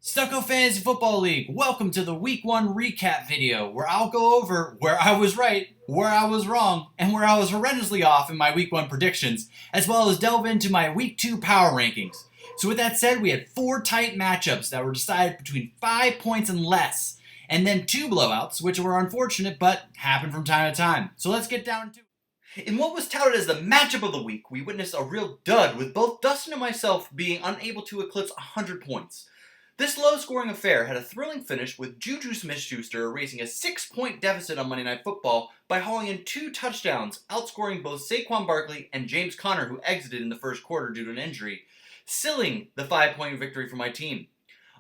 Stucco Fantasy Football League, welcome to the Week 1 recap video where I'll go over where I was right, where I was wrong, and where I was horrendously off in my Week 1 predictions, as well as delve into my Week 2 power rankings. So with that said, we had 4 tight matchups that were decided between 5 points and less, and then 2 blowouts, which were unfortunate but happen from time to time. So let's get down to it. In what was touted as the matchup of the week, we witnessed a real dud with both Dustin and myself being unable to eclipse 100 points. This low-scoring affair had a thrilling finish with Juju Smith-Schuster erasing a 6-point deficit on Monday Night Football by hauling in 2 touchdowns, outscoring both Saquon Barkley and James Conner, who exited in the first quarter due to an injury, sealing the 5-point victory for my team.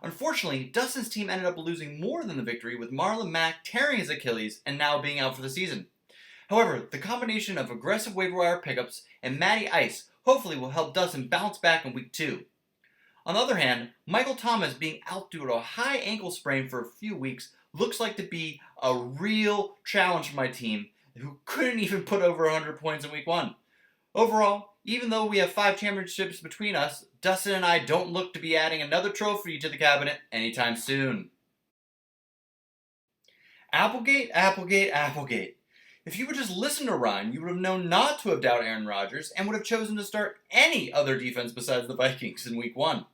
Unfortunately, Dustin's team ended up losing more than the victory, with Marlon Mack tearing his Achilles and now being out for the season. However, the combination of aggressive waiver wire pickups and Matty Ice hopefully will help Dustin bounce back in Week 2. On the other hand, Michael Thomas being out due to a high ankle sprain for a few weeks looks like to be a real challenge for my team, who couldn't even put over 100 points in Week 1. Overall, even though we have 5 championships between us, Dustin and I don't look to be adding another trophy to the cabinet anytime soon. Applegate, Applegate, Applegate. If you would just listen to Ryan, you would have known not to have doubted Aaron Rodgers and would have chosen to start any other defense besides the Vikings in Week 1.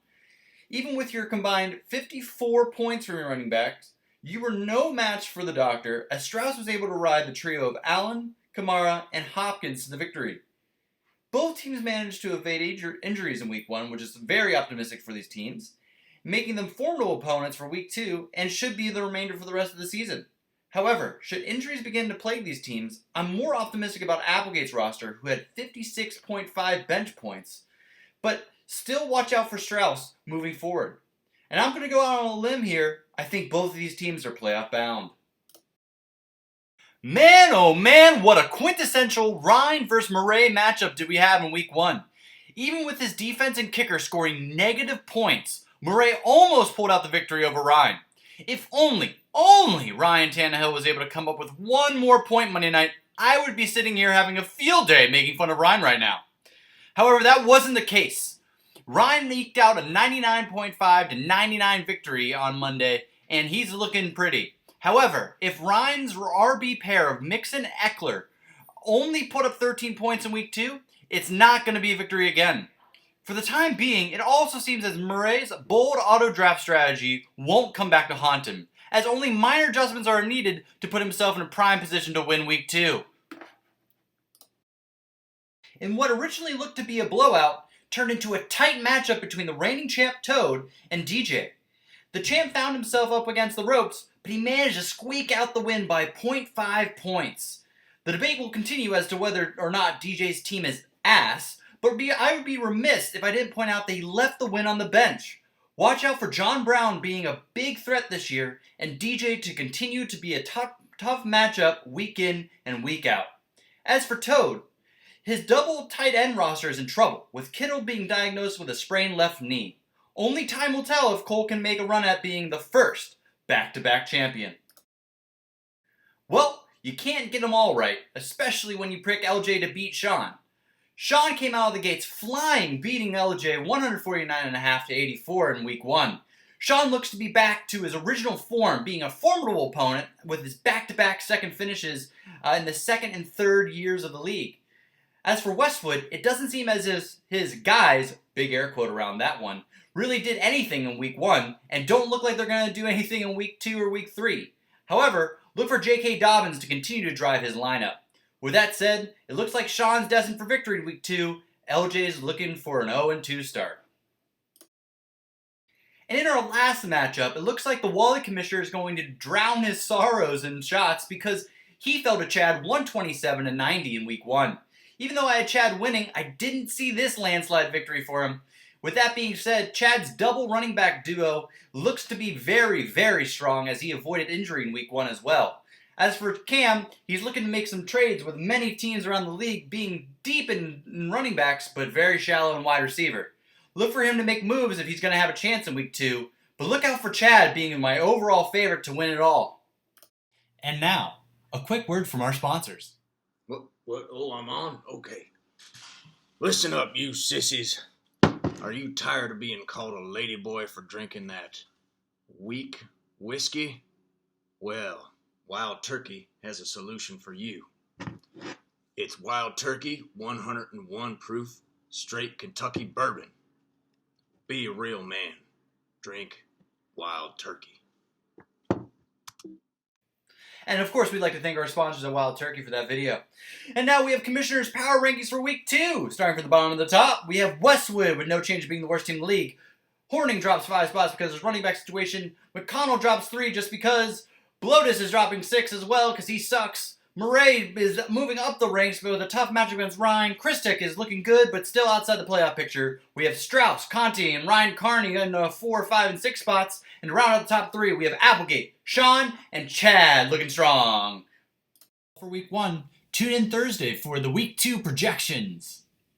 Even with your combined 54 points from your running backs, you were no match for the doctor, as Strauss was able to ride the trio of Allen, Kamara, and Hopkins to the victory. Both teams managed to evade injuries in Week 1, which is very optimistic for these teams, making them formidable opponents for Week 2 and should be the remainder for the rest of the season. However, should injuries begin to plague these teams, I'm more optimistic about Applegate's roster, who had 56.5 bench points, but still watch out for Strauss moving forward. And I'm going to go out on a limb here. I think both of these teams are playoff bound. Man, oh man, what a quintessential Ryan versus Murray matchup did we have in Week 1. Even with his defense and kicker scoring negative points, Murray almost pulled out the victory over Ryan. If only Ryan Tannehill was able to come up with one more point Monday night, I would be sitting here having a field day making fun of Ryan right now. However, that wasn't the case. Ryan eked out a 99.5 to 99 victory on Monday, and he's looking pretty. However, if Ryan's RB pair of Mixon and Eckler only put up 13 points in Week 2, it's not going to be a victory again. For the time being, it also seems as Murray's bold auto-draft strategy won't come back to haunt him, as only minor adjustments are needed to put himself in a prime position to win Week 2. In what originally looked to be a blowout, turned into a tight matchup between the reigning champ Toad and DJ. The champ found himself up against the ropes, but he managed to squeak out the win by 0.5 points. The debate will continue as to whether or not DJ's team is ass, but I would be remiss if I didn't point out that he left the win on the bench. Watch out for John Brown being a big threat this year, and DJ to continue to be a tough matchup week in and week out. As for Toad, his double tight end roster is in trouble, with Kittle being diagnosed with a sprained left knee. Only time will tell if Cole can make a run at being the first back-to-back champion. Well, you can't get them all right, especially when you pick LJ to beat Sean. Sean came out of the gates flying, beating LJ 149.5 to 84 in Week 1. Sean looks to be back to his original form, being a formidable opponent with his back-to-back second finishes in the second and third years of the league. As for Westwood, it doesn't seem as if his guys, big air quote around that one, really did anything in Week 1 and don't look like they're going to do anything in Week 2 or Week 3. However, look for J.K. Dobbins to continue to drive his lineup. With that said, it looks like Sean's destined for victory in Week 2. LJ's looking for an 0-2 start. And in our last matchup, it looks like the Wally Commissioner is going to drown his sorrows in shots because he fell to Chad 127 to 90 in Week 1. Even though I had Chad winning, I didn't see this landslide victory for him. With that being said, Chad's double running back duo looks to be very, very strong as he avoided injury in Week 1 as well. As for Cam, he's looking to make some trades with many teams around the league being deep in running backs but very shallow in wide receiver. Look for him to make moves if he's going to have a chance in Week 2, but look out for Chad being my overall favorite to win it all. And now, a quick word from our sponsors. What? Oh, I'm on? Okay. Listen up, you sissies. Are you tired of being called a ladyboy for drinking that Weak whiskey? Well, Wild Turkey has a solution for you. It's Wild Turkey 101 proof straight Kentucky bourbon. Be a real man. Drink Wild Turkey. And of course, we'd like to thank our sponsors at Wild Turkey for that video. And now we have Commissioner's Power Rankings for Week 2. Starting from the bottom to the top, we have Westwood with no change being the worst team in the league. Horning drops 5 spots because of his running back situation. McConnell drops 3 just because. Blotus is dropping 6 as well because he sucks. Murray is moving up the ranks, but with a tough matchup against Ryan. Christek is looking good, but still outside the playoff picture. We have Strauss, Conti, and Ryan Carney in 4, 5, and 6 spots. And to round out the top 3, we have Applegate, Sean, and Chad looking strong. For Week 1, tune in Thursday for the Week 2 projections.